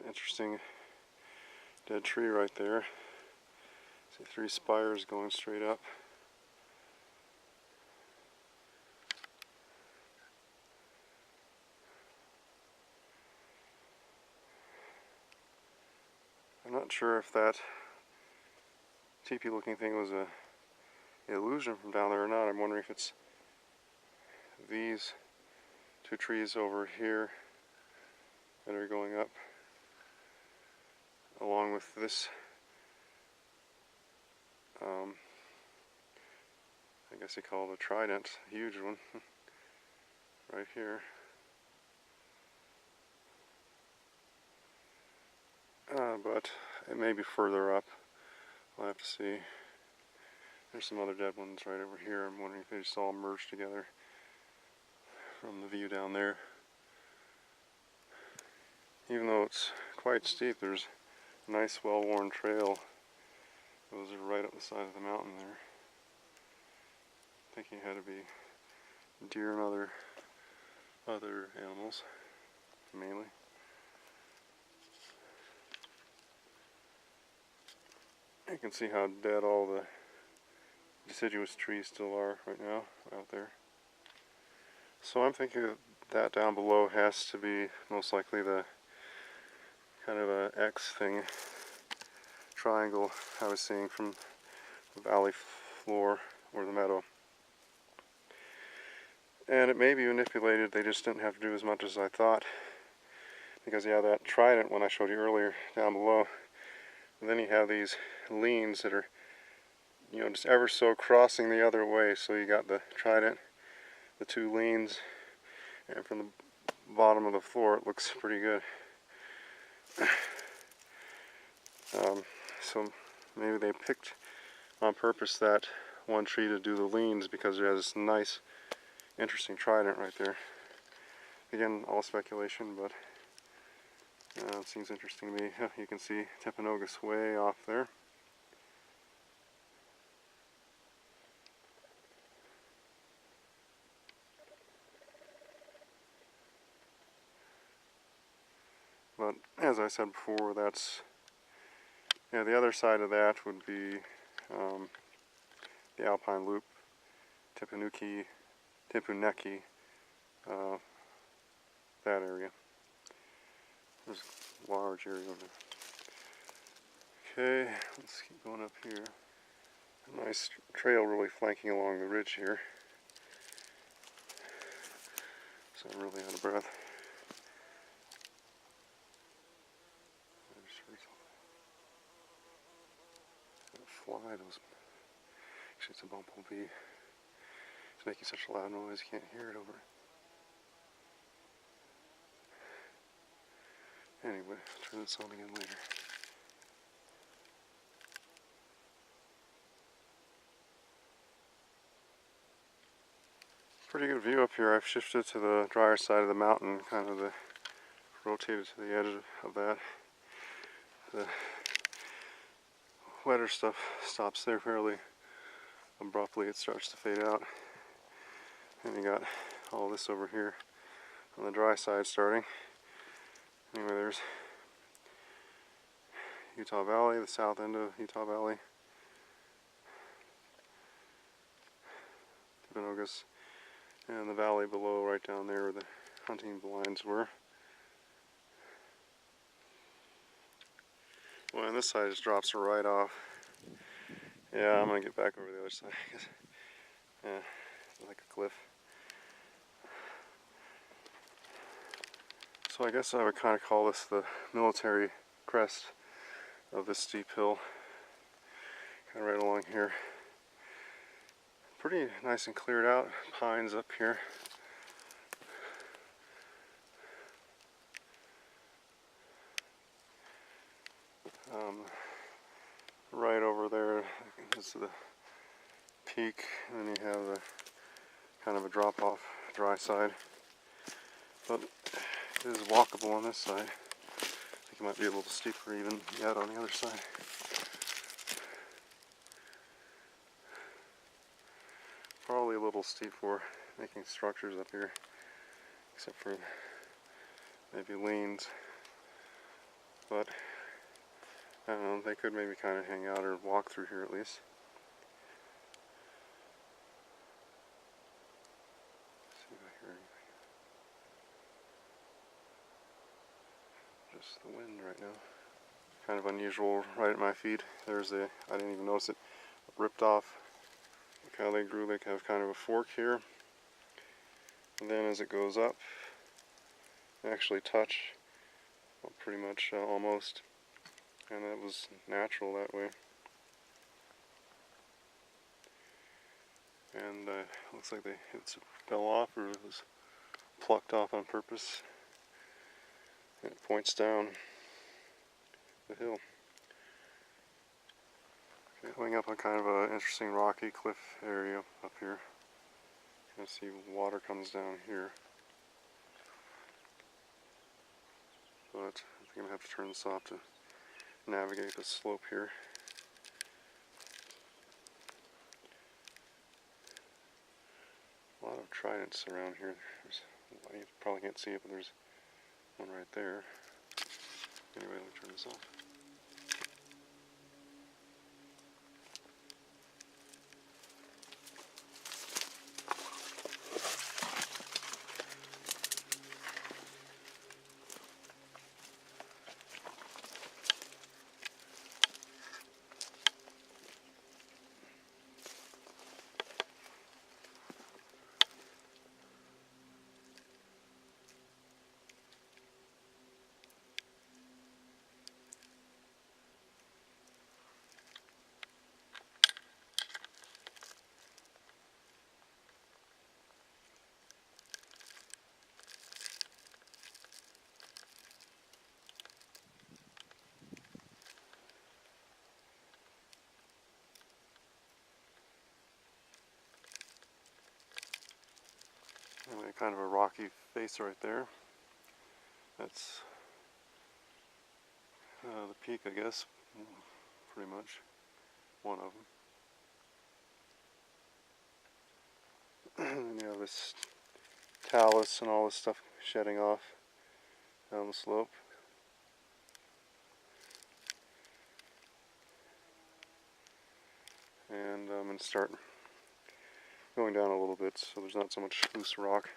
interesting dead tree right there. See 3 spires going straight up. I'm not sure if that teepee looking thing was an illusion from down there or not. I'm wondering if it's these 2 trees over here that are going up, along with this, I guess you call it a trident, a huge one, right here. But it may be further up. We'll have to see. There's some other dead ones right over here. I'm wondering if they just all merged together from the view down there. Even though it's quite steep, there's a nice well-worn trail. Those are right up the side of the mountain there. Thinking it had to be deer and other animals, mainly. You can see how dead all the deciduous trees still are right now out there. So I'm thinking that down below has to be most likely the kind of a X thing, triangle I was seeing from the valley floor or the meadow. And it may be manipulated, they just didn't have to do as much as I thought. Because yeah, that trident one I showed you earlier down below, and then you have these leans that are, you know, just ever so crossing the other way. So you got the trident, the 2 leans, and from the bottom of the floor it looks pretty good. So maybe they picked on purpose that one tree to do the leans because it has this nice, interesting trident right there. Again, all speculation, but it seems interesting to me. You can see Timpanogos way off there. But as I said before, that's, yeah, the other side of that would be the Alpine Loop, Timpanogos, that area. There's a large area over there. Okay, let's keep going up here. A nice trail really flanking along the ridge here. So I'm really out of breath. I just heard something. A fly, those. Actually, it's a bumblebee. It's making such a loud noise, you can't hear it over it. Anyway, I'll turn this on again later. Pretty good view up here. I've shifted to the drier side of the mountain, kind of rotated to the edge of that. The wetter stuff stops there fairly abruptly. It starts to fade out. And you got all this over here on the dry side starting. Anyway, there's Utah Valley, the south end of Utah Valley. Timpanogos, and the valley below right down there where the hunting blinds were. Well, and this side just drops right off. Yeah, I'm gonna get back over the other side. Yeah, it's like a cliff. So I guess I would kind of call this the military crest of this steep hill. Kind of right along here. Pretty nice and cleared out. Pines up here. Right over there is the peak, and then you have the kind of a drop off dry side. But it is walkable on this side. I think it might be a little steeper even yet on the other side. Probably a little steep for making structures up here, except for maybe leans. but I don't know, they could maybe kind of hang out or walk through here at least. Let's see if I hear anything. Just the wind right now. Kind of unusual right at my feet. There's I didn't even notice it, ripped off. Look how they grew. They have kind of a fork here. And then as it goes up, they actually touch, well, pretty much almost. And that was natural that way. And looks like it fell off or it was plucked off on purpose. And it points down the hill. Okay, going up on kind of an interesting rocky cliff area up here. You can see water comes down here. But I think I'm going to have to turn this off to navigate the slope here. A lot of tridents around here. You probably can't see it, but there's one right there. Anyway, let me turn this off. Anyway, kind of a rocky face right there. That's the peak, I guess, pretty much, one of them. And you have this talus and all this stuff shedding off down the slope. And I'm going to start going down a little bit so there's not so much loose rock.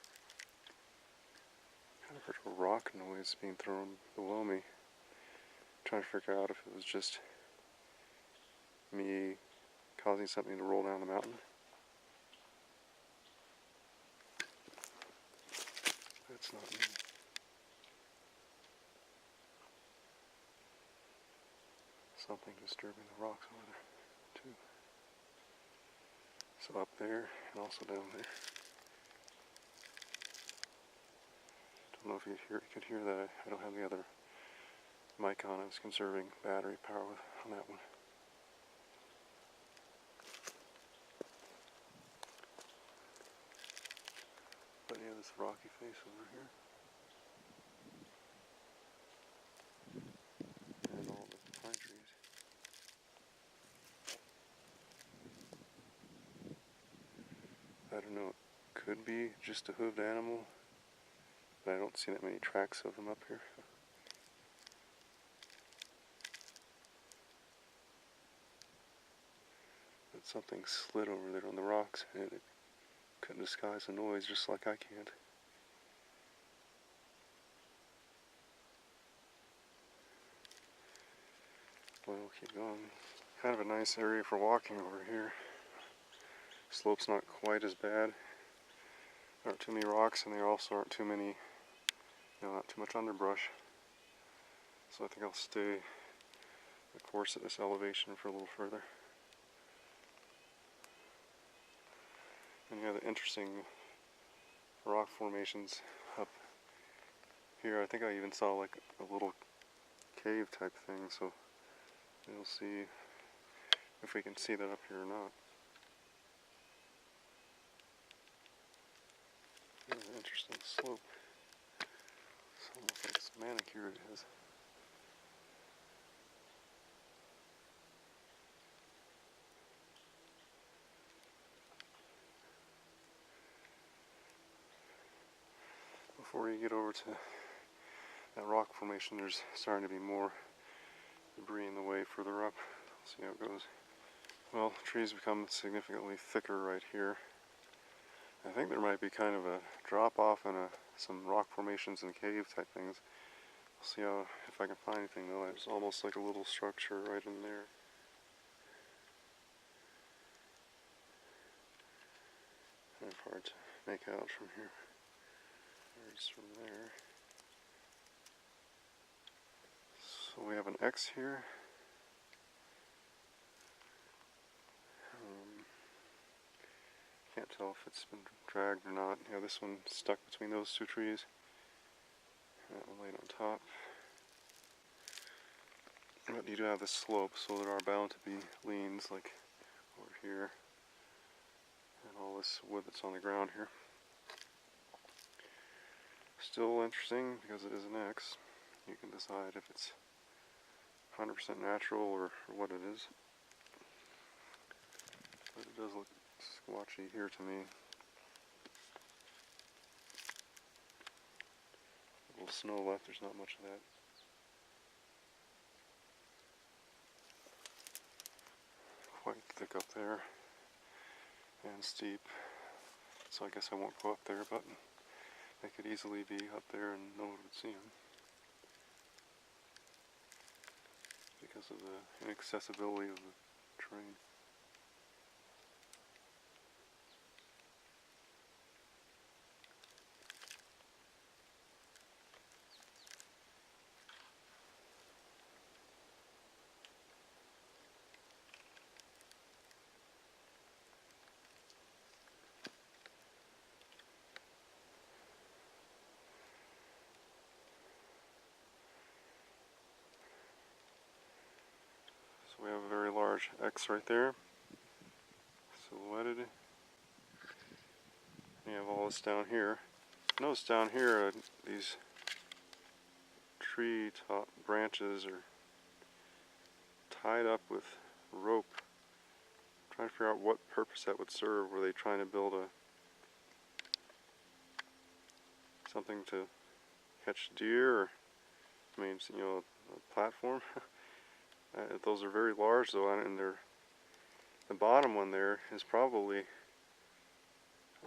Kind of heard a rock noise being thrown below me. Trying to figure out if it was just me causing something to roll down the mountain. That's not me. Something disturbing the rocks over there too. So up there and also down there. Don't know if you could hear that. I don't have the other mic on. I was conserving battery power on that one. But yeah, this rocky face over here. And all the pine trees. I don't know, it could be just a hooved animal, but I don't see that many tracks of them up here. But something slid over there on the rocks, and it couldn't disguise the noise just like I can't. Well, we'll keep going. Kind of a nice area for walking over here. Slope's not quite as bad. There aren't too many rocks, and there also aren't too many, not too much underbrush. So I think I'll stay the course at this elevation for a little further. And you have the interesting rock formations up here. I think I even saw like a little cave type thing, so we'll see if we can see that up here or not. Interesting slope. It's almost like it's manicured, it is. Before you get over to that rock formation, there's starting to be more debris in the way further up. See how it goes. Well, the trees become significantly thicker right here. I think there might be kind of a drop off and some rock formations and cave type things. We'll see how, if I can find anything though. There's almost like a little structure right in there. Kind of hard to make out from here. There's from there. So we have an X here. Can't tell if it's been dragged or not. Yeah, this one stuck between those two trees. That one laid on top. But you do have this slope, so there are bound to be leans like over here. And all this wood that's on the ground here. Still interesting because it is an X. You can decide if it's 100% natural or what it is. But it does look squatchy here to me. A little snow left, there's not much of that. Quite thick up there and steep, so I guess I won't go up there, but they could easily be up there and no one would see them because of the inaccessibility of the terrain. So we have a very large X right there, silhouetted. You have all this down here. Notice down here these tree top branches are tied up with rope. I'm trying to figure out what purpose that would serve. Were they trying to build something to catch deer, or I mean, you know, a platform? Those are very large though, and the bottom one there is probably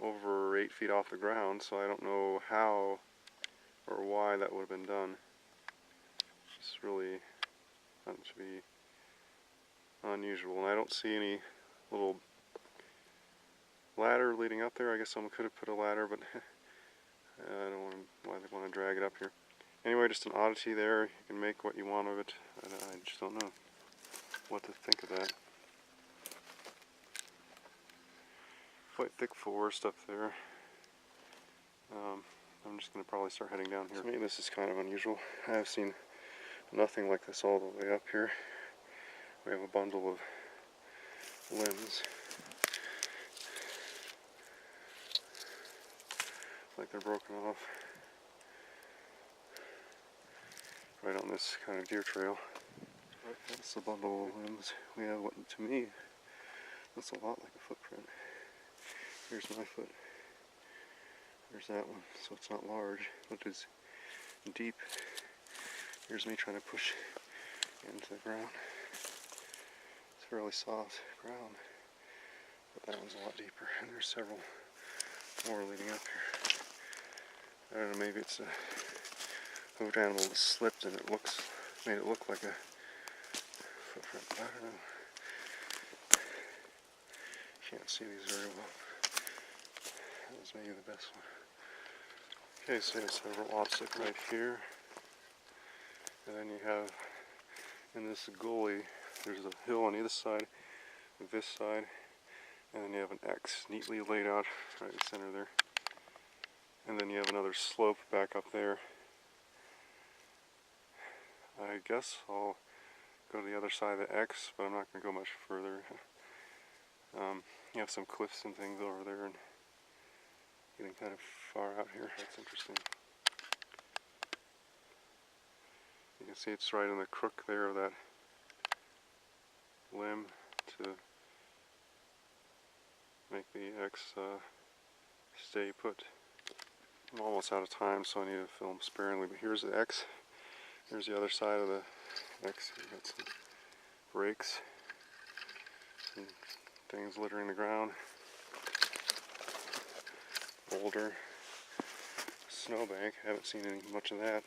over 8 feet off the ground, so I don't know how or why that would have been done. It's really not to be unusual, and I don't see any little ladder leading up there. I guess someone could have put a ladder, but I don't want why they want to drag it up here. Anyway, just an oddity there. You can make what you want of it. I just don't know what to think of that. Quite thick forest up there. I'm just going to probably start heading down here. To me, this is kind of unusual. I have seen nothing like this all the way up here. We have a bundle of limbs. Like they're broken off. Right on this kind of deer trail. Right, that's the bundle of limbs. We have what to me looks a lot like a footprint. Here's my foot. There's that one. So it's not large, but it's deep. Here's me trying to push into the ground. It's fairly soft ground, but that one's a lot deeper. And there's several more leading up here. I don't know, maybe it's a hoofed animal that slipped and made it look like a footprint. I don't know. Can't see these very well. That was maybe the best one. Okay, so there's several opposite right here. And then you have, in this gully, there's a hill on either side, with this side, and then you have an X neatly laid out right in the center there. And then you have another slope back up there. I guess I'll go to the other side of the X, but I'm not going to go much further. You have some cliffs and things over there, and getting kind of far out here. That's interesting. You can see it's right in the crook there of that limb to make the X stay put. I'm almost out of time, so I need to film sparingly, but here's the X. Here's the other side of the X. We've got some brakes and things littering the ground. Boulder, snowbank. Haven't seen much of that.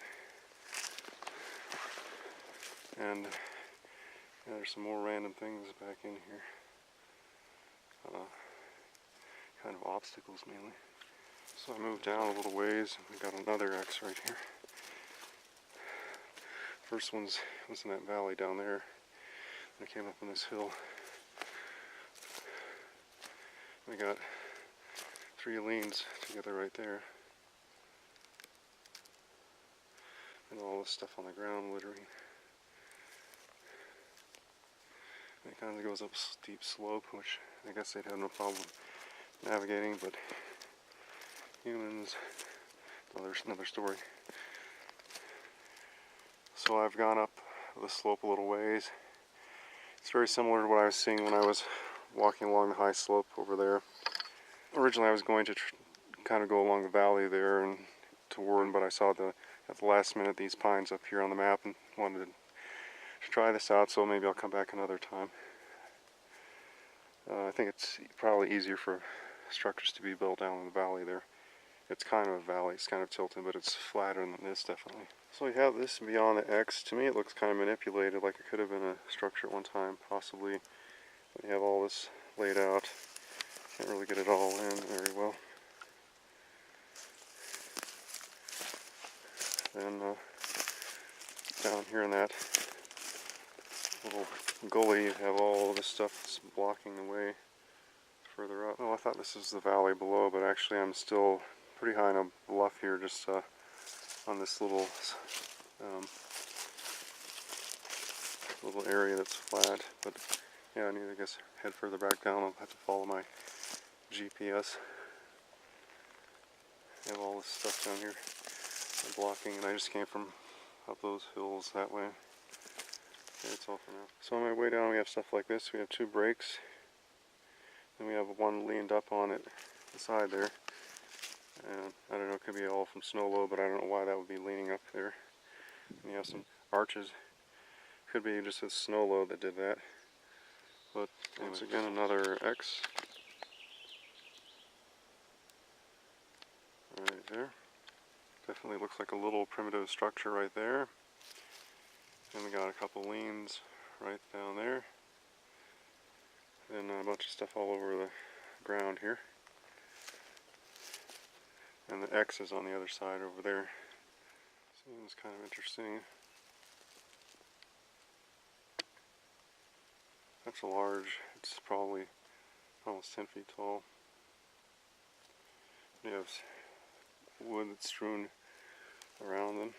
And there's some more random things back in here. Kind of obstacles mainly. So I moved down a little ways and we got another X right here. First one was in that valley down there. And I came up on this hill. We got 3 leans together right there. And all this stuff on the ground littering. And it kind of goes up a steep slope, which I guess they'd have no problem navigating, but humans, well, there's another story. So I've gone up the slope a little ways. It's very similar to what I was seeing when I was walking along the high slope over there. Originally I was going to kind of go along the valley there and to Warren, but I saw at the last minute these pines up here on the map and wanted to try this out, so maybe I'll come back another time. I think it's probably easier for structures to be built down in the valley there. It's kind of a valley, it's kind of tilted, but it's flatter than this definitely. So we have this beyond the X. To me it looks kind of manipulated, like it could have been a structure at one time, possibly. We have all this laid out. Can't really get it all in very well. Then down here in that little gully, you have all this stuff that's blocking the way further up. Well, I thought this was the valley below, but actually I'm still pretty high on a bluff here, just on this little area that's flat. But yeah, I need to, I guess, head further back down. I'll have to follow my GPS. I have all this stuff down here blocking, and I just came from up those hills that way. Okay, that's all for now. So on my way down we have stuff like this. We have 2 brakes, and we have one leaned up on it, the side there. And I don't know, it could be all from snow load, but I don't know why that would be leaning up there. And you have some arches. Could be just a snow load that did that. But once again, another X. Right there. Definitely looks like a little primitive structure right there. And we got a couple leans right down there. And a bunch of stuff all over the ground here. And the X is on the other side over there. Seems kind of interesting. That's a large, it's probably almost 10 feet tall. You have wood that's strewn around them.